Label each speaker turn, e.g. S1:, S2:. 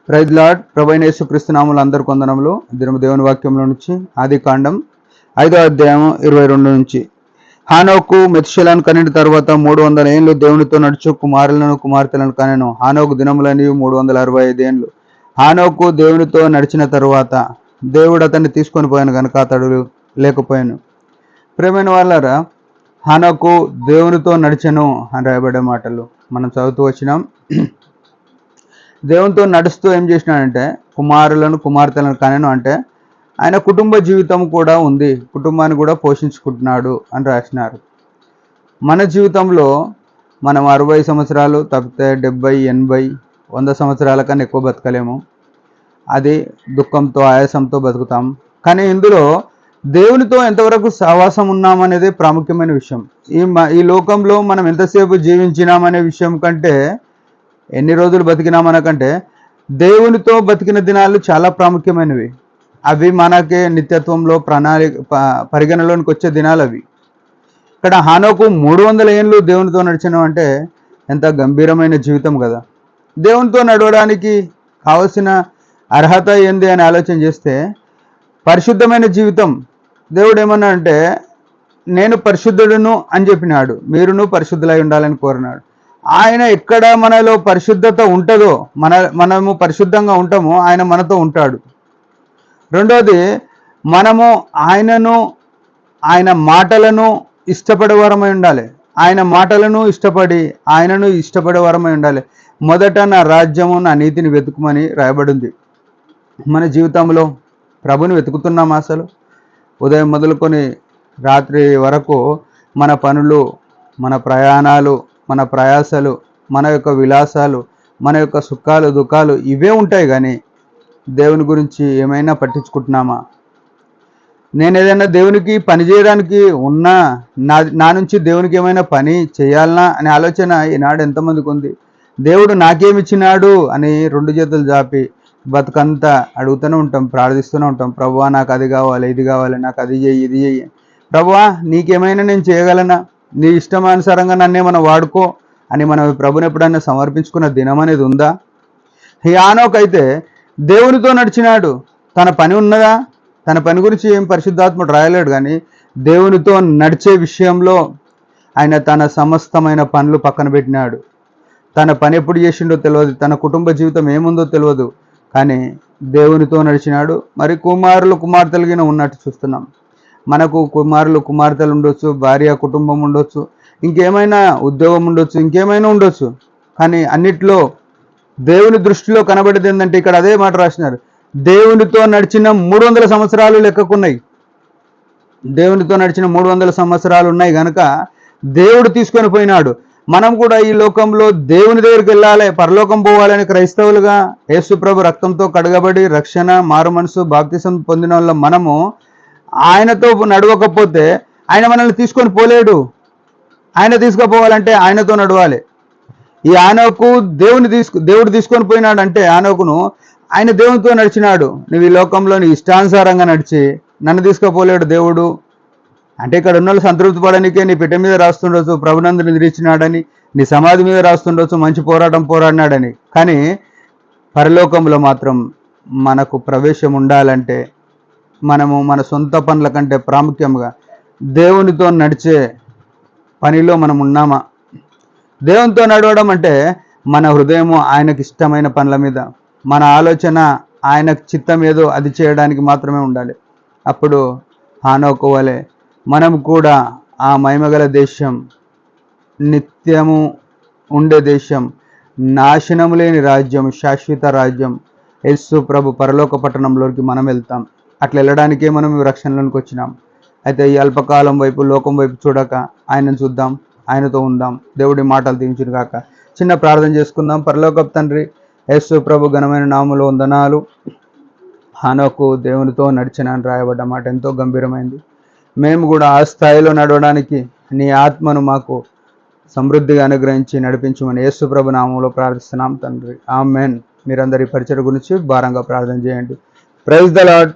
S1: Praise lord. ప్రభువైన యేసుక్రీస్తు నామములో అందరికీ వందనములు. దినము దేవుని వాక్యంలో నుంచి ఆదికాండం 5వ అధ్యాయం 22 నుంచి. హానోకు మెతుషెలను కనిన తర్వాత 300 ఏండ్లు దేవునితో నడుచు కుమారులను కుమార్తెలను కనెను. హానోకు దినములనివి 365 ఏండ్లు. హానోకు దేవునితో నడిచిన తరువాత దేవుడు అతన్ని తీసుకొని పోయాను కనుక అతడు లేకపోయాను. ప్రియమైన వాళ్ళారా, హానోకు దేవునితో నడిచెను అని రాయబడే మాటలు మనం చదువుతూ వచ్చినాం. దేవునితో నడుస్తూ ఏం చేసినాడంటే కుమారులను కుమార్తెలను కనెను అంటే ఆయన కుటుంబ జీవితం కూడా ఉంది, కుటుంబాన్ని కూడా పోషించుకుంటున్నాడు అని రాసినారు. మన జీవితంలో మనం 60 సంవత్సరాలు తప్పితే 70, 80, 100 సంవత్సరాల కన్నా ఎక్కువ బతకలేము. అది దుఃఖంతో ఆయాసంతో బతుకుతాం. కానీ ఇందులో దేవునితో ఎంతవరకు సహవాసం ఉన్నామనేది ప్రాముఖ్యమైన విషయం. ఈ లోకంలో మనం ఎంతసేపు జీవించినామనే విషయం కంటే, ఎన్ని రోజులు బతికినామనకంటే దేవునితో బతికిన దినాలు చాలా ప్రాముఖ్యమైనవి. అవి మనకే నిత్యత్వంలో పరిగణలోనికి వచ్చే దినాలు అవి. ఇక్కడ హానోకు 300 ఏండ్లు దేవునితో నడిచను అంటే ఎంత గంభీరమైన జీవితం కదా. దేవునితో నడవడానికి కావలసిన అర్హత ఏంది అని ఆలోచన చేస్తే పరిశుద్ధమైన జీవితం. దేవుడు ఏమన్నా అంటే నేను పరిశుద్ధుడును అని చెప్పినాడు, మీరును పరిశుద్ధులై ఉండాలని కోరినాడు. ఆయన ఎక్కడ మనలో పరిశుద్ధత ఉంటుందో మనము పరిశుద్ధంగా ఉంటామో ఆయన మనతో ఉంటాడు. రెండోది, మనము ఆయన మాటలను ఇష్టపడే వరమై ఉండాలి. ఆయన మాటలను ఇష్టపడి ఆయనను ఇష్టపడే వరమై ఉండాలి. మొదట నా రాజ్యము నా నీతిని వెతుకుమని రాయబడింది. మన జీవితంలో ప్రభుని వెతుకుతున్నాం. అసలు ఉదయం మొదలుకొని రాత్రి వరకు మన పనులు, మన ప్రయాణాలు, మన ప్రయాసలు, మన యొక్క విలాసాలు, మన యొక్క సుఖాలు దుఃఖాలు ఇవే ఉంటాయి. కానీ దేవుని గురించి ఏమైనా పట్టించుకుంటున్నామా? నేను ఏదైనా దేవునికి పని చేయడానికి ఉన్నా నా నుంచి దేవునికి ఏమైనా పని చేయాలనా అనే ఆలోచన ఈనాడు ఎంతమందికి ఉంది? దేవుడు నాకేమిచ్చినాడు అని 2 చేతులు జాపి బతుకంతా అడుగుతూనే ఉంటాం, ప్రార్థిస్తూనే ఉంటాం. ప్రభువా నాకు అది కావాలి, ఇది కావాలి, నాకు అది చెయ్యి, ఇది చెయ్యి. ప్రభువా నీకేమైనా నేను చేయగలనా? నీ ఇష్టమానుసారంగా నన్నేమైనా వాడుకో అని మనం ప్రభుని ఎప్పుడైనా సమర్పించుకున్న దినం అనేది ఉందా? హానోకైతే దేవునితో నడిచినాడు. తన పని ఉన్నదా? తన పని గురించి ఏం పరిశుద్ధాత్ముడు రాయలేడు. కానీ దేవునితో నడిచే విషయంలో ఆయన తన సమస్తమైన పనులు పక్కన పెట్టినాడు. తన పని ఎప్పుడు చేసిండో తెలియదు, తన కుటుంబ జీవితం ఏముందో తెలియదు. కానీ దేవునితో నడిచినాడు. మరి కుమారులు కుమార్తెలుగా ఉన్నట్టు చూస్తున్నాం. మనకు కుమారులు కుమార్తెలు ఉండొచ్చు, భార్య కుటుంబం ఉండొచ్చు, ఇంకేమైనా ఉద్యోగం ఉండొచ్చు, ఇంకేమైనా ఉండొచ్చు. కానీ అన్నిట్లో దేవుని దృష్టిలో కనబడేది ఏంటంటే ఇక్కడ అదే మాట రాసినారు, దేవునితో నడిచిన 300 సంవత్సరాలు లెక్కకున్నాయి. దేవునితో నడిచిన 300 సంవత్సరాలు ఉన్నాయి కనుక దేవుడు తీసుకొని పోయినాడు. మనం కూడా ఈ లోకంలో దేవుని దగ్గరికి వెళ్ళాలి, పరలోకం పోవాలని క్రైస్తవులుగా యేసు ప్రభు రక్తంతో కడగబడి రక్షణ మారు మనసు బాప్తిసం పొందిన వాళ్ళ మనము ఆయనతో నడవకపోతే ఆయన మనల్ని తీసుకొని పోలేడు. ఆయన తీసుకుపోవాలంటే ఆయనతో నడవాలి. ఈ హానోకు దేవుడు తీసుకొని పోయినాడు అంటే హానోకును ఆయన దేవునితో నడిచినాడు. నువ్వు ఈ లోకంలో నీ ఇష్టానుసారంగా నడిచి నన్ను తీసుకుపోలేడు దేవుడు అంటే ఇక్కడ ఉన్న వాళ్ళు సంతృప్తి పడడానికే నీ పెట్టె మీద రాస్తుండొచ్చు ప్రభునందు నిద్రించినాడని, నీ సమాధి మీద రాస్తుండొచ్చు మంచి పోరాటం పోరాడినాడని. కానీ పరలోకంలో మాత్రం మనకు ప్రవేశం ఉండాలంటే మనము మన సొంత పనుల కంటే ప్రాముఖ్యంగా దేవునితో నడిచే పనిలో మనం ఉన్నామా? దేవునితో నడవడం అంటే మన హృదయము ఆయనకు ఇష్టమైన పనుల మీద, మన ఆలోచన ఆయనకు చిత్తం ఏదో అది చేయడానికి మాత్రమే ఉండాలి. అప్పుడు హానోకు వలె మనం కూడా ఆ మహిమగల దేశం, నిత్యము ఉండే దేశం, నాశనము లేని రాజ్యం, శాశ్వత రాజ్యం యేసు ప్రభు పరలోక పట్టణంలోకి మనం వెళ్తాం. అట్లా వెళ్ళడానికే మనం ఈ రక్షణలోనికి వచ్చినాం. అయితే ఈ అల్పకాలం వైపు లోకం వైపు చూడక ఆయనను చూద్దాం, ఆయనతో ఉందాం. దేవుడి మాటలు దీవించును గాక. చిన్న ప్రార్థన చేసుకుందాం. పరలోకపు తండ్రి, యేసు ప్రభు ఘనమైన నామములో వందనాలు. హానోకు దేవునితో నడిచిన అని రాయబడ్డ మాట ఎంతో గంభీరమైంది. మేము కూడా ఆ స్థాయిలో నడవడానికి నీ ఆత్మను మాకు సమృద్ధిగా అనుగ్రహించి నడిపించమని యేసు ప్రభు నామంలో ప్రార్థిస్తున్నాం తండ్రి. ఆమేన్. మీరందరి పరిచయం గురించి భారంగా ప్రార్థన చేయండి. Praise the lord.